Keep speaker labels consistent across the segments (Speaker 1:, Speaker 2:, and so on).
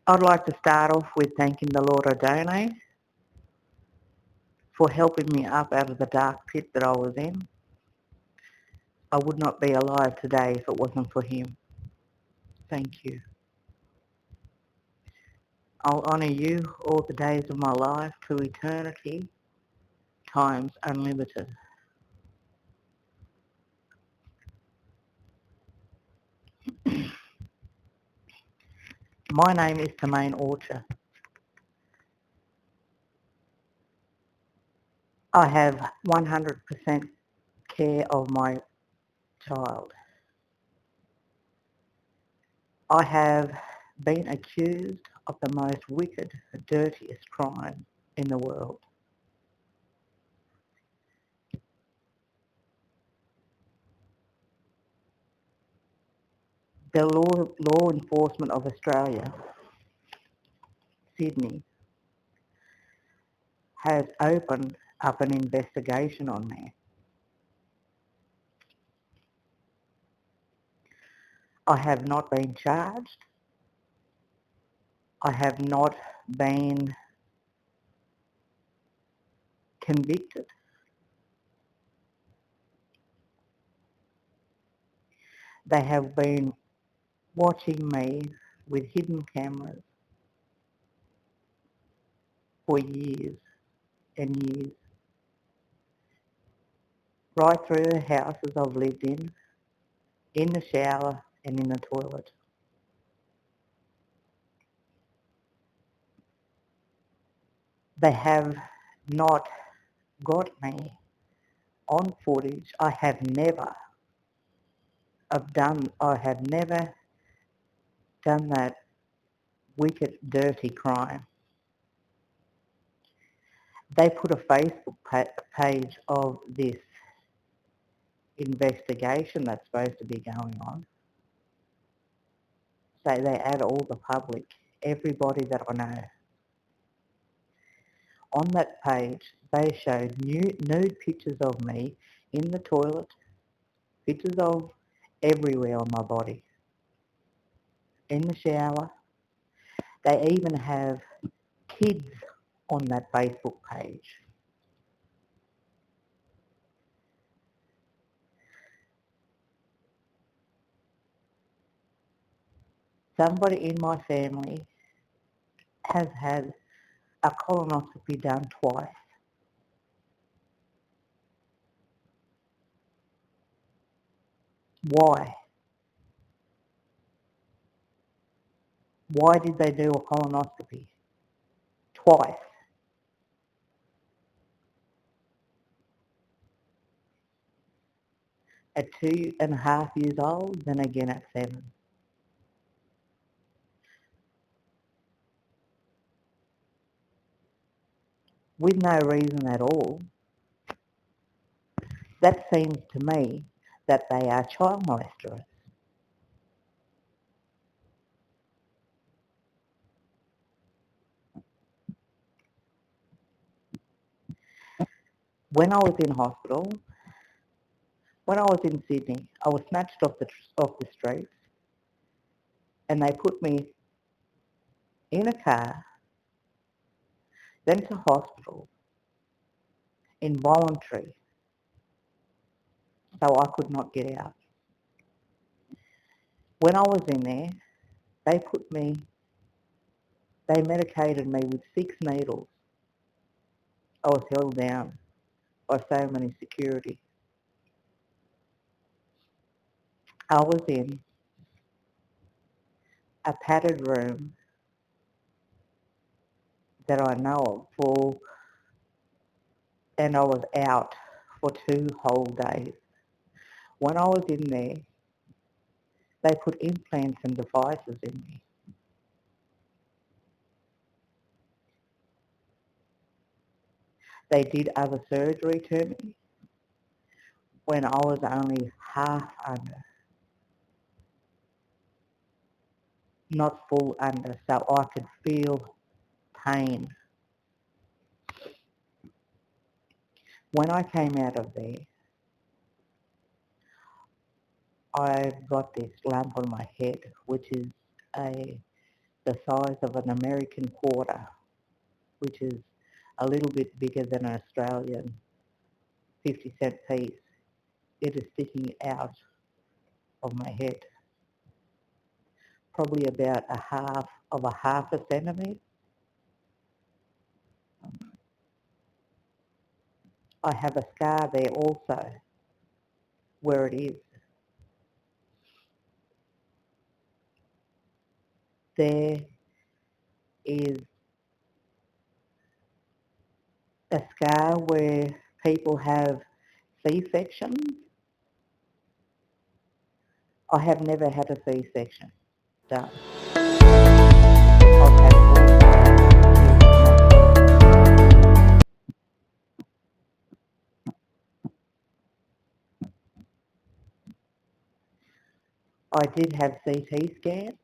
Speaker 1: I'd like to start off with thanking the Lord Adonai for helping me up out of the dark pit that I was in. I would not be alive today if it wasn't for him. Thank you. I'll honour you all the days of my life to eternity, times unlimited. My name is Tamaine Orcher. I have 100% care of my child. I have been accused of the most wicked, dirtiest crime in the world. The law enforcement of Australia, Sydney, has opened up an investigation on me. I have not been charged. I have not been convicted. They have been watching me with hidden cameras for years and years, right through the houses I've lived in the shower and in the toilet. They have not got me on footage. I have never done that wicked, dirty crime. They put a Facebook page of this investigation that's supposed to be going on. So they add all the public, everybody that I know. On that page, they showed nude pictures of me in the toilet, pictures of everywhere on my body, in the shower. They even have kids on that Facebook page. Somebody in my family has had a colonoscopy done twice. Why? Why did they do a colonoscopy? Twice. At 2.5 years old, then again at 7. With no reason at all. That seems to me that they are child molesters. When I was in hospital, when I was in Sydney, I was snatched off the streets and they put me in a car, then to hospital, involuntary, so I could not get out. When I was in there, they medicated me with 6 needles. I was held down by so many security. I was in a padded room that I know of and I was out for 2 whole days. When I was in there, they put implants and devices in me. They did other surgery to me when I was only half under, not full under, so I could feel pain. When I came out of there, I got this lump on my head, which is the size of an American quarter, which is a little bit bigger than an Australian 50-cent piece. It is sticking out of my head, probably about half a centimetre. I have a scar there also, where it is. There is a scar where people have C-sections. I have never had a C-section done. I've had I did have CT scans.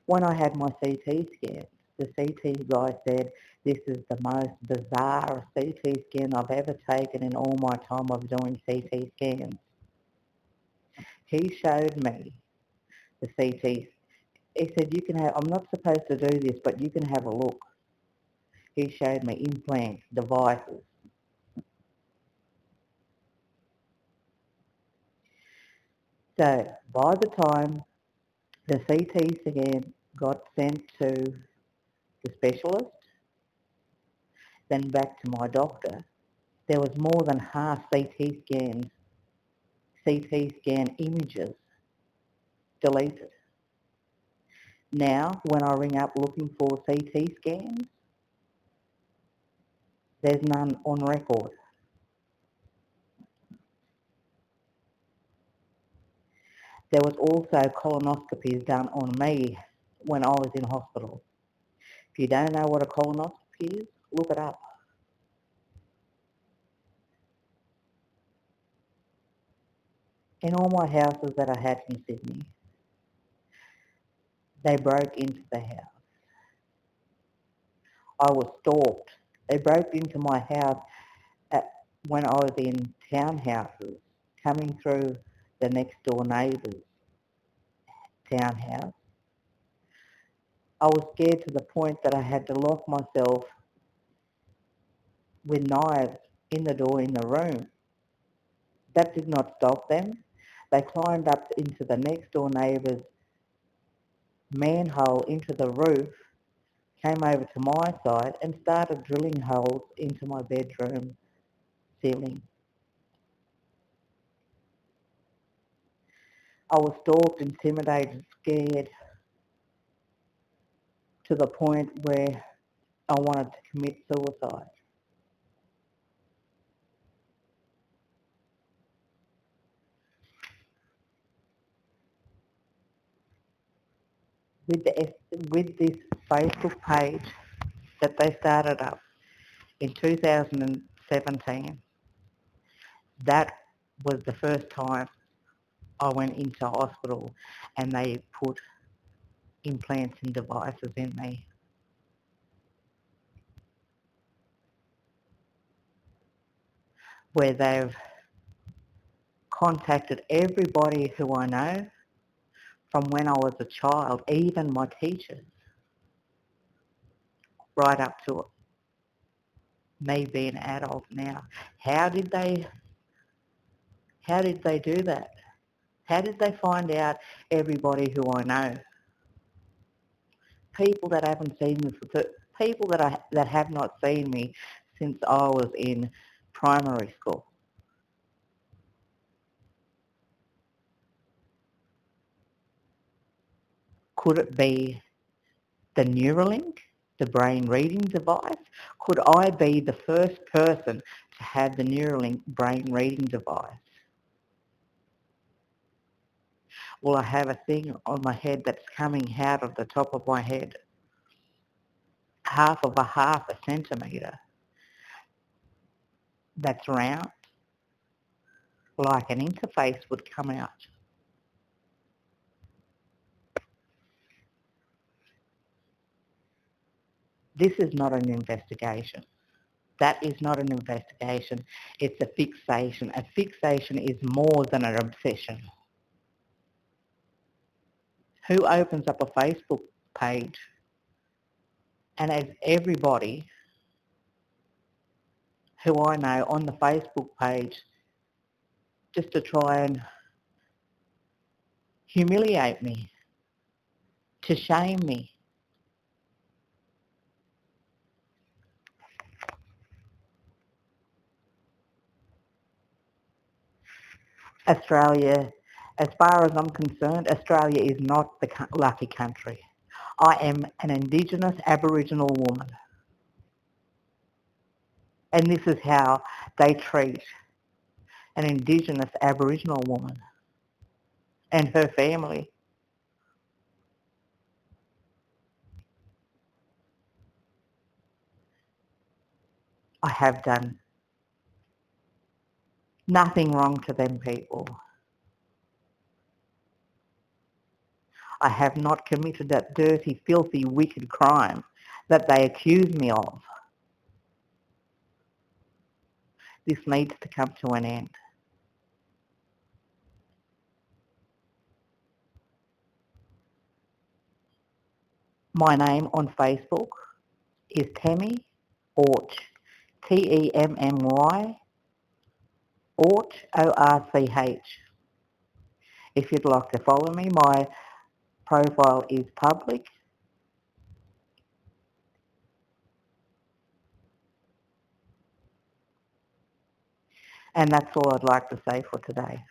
Speaker 1: When I had my CT scan, the CT guy said, "This is the most bizarre CT scan I've ever taken in all my time of doing CT scans." He showed me the CT. He said, "You can have, I'm not supposed to do this, but you can have a look." He showed me implants, devices. So by the time the CT scan got sent to the specialist, then back to my doctor, there was more than half CT scan images deleted. Now, when I ring up looking for CT scans, there's none on record. There was also colonoscopies done on me when I was in hospital. If you don't know what a colonoscopy is, look it up. In all my houses that I had in Sydney, they broke into the house. I was stalked. They broke into my house when I was in townhouses, coming through the next door neighbour's townhouse. I was scared to the point that I had to lock myself with knives in the door in the room. That did not stop them. They climbed up into the next door neighbour's manhole into the roof, came over to my side and started drilling holes into my bedroom ceiling. I was stalked, intimidated, scared, to the point where I wanted to commit suicide. With this Facebook page that they started up in 2017, that was the first time I went into hospital and they put implants and devices in me. Where they've contacted everybody who I know from when I was a child, even my teachers, right up to me being an adult now. How did they do that? How did they find out everybody who I know? People that haven't seen me people that have not seen me since I was in primary school. Could it be the Neuralink, the brain reading device? Could I be the first person to have the Neuralink brain reading device? Will I have a thing on my head that's coming out of the top of my head, half a centimetre, that's round, like an interface would come out? This is not an investigation. That is not an investigation. It's a fixation. A fixation is more than an obsession. Who opens up a Facebook page and adds everybody who I know on the Facebook page just to try and humiliate me, to shame me? Australia, as far as I'm concerned, Australia is not the lucky country. I am an Indigenous Aboriginal woman, and this is how they treat an Indigenous Aboriginal woman and her family. I have done nothing wrong to them people. I have not committed that dirty, filthy, wicked crime that they accuse me of. This needs to come to an end. My name on Facebook is Temmy Orch, Temmy Orch, Orch. If you'd like to follow me, my profile is public. And that's all I'd like to say for today.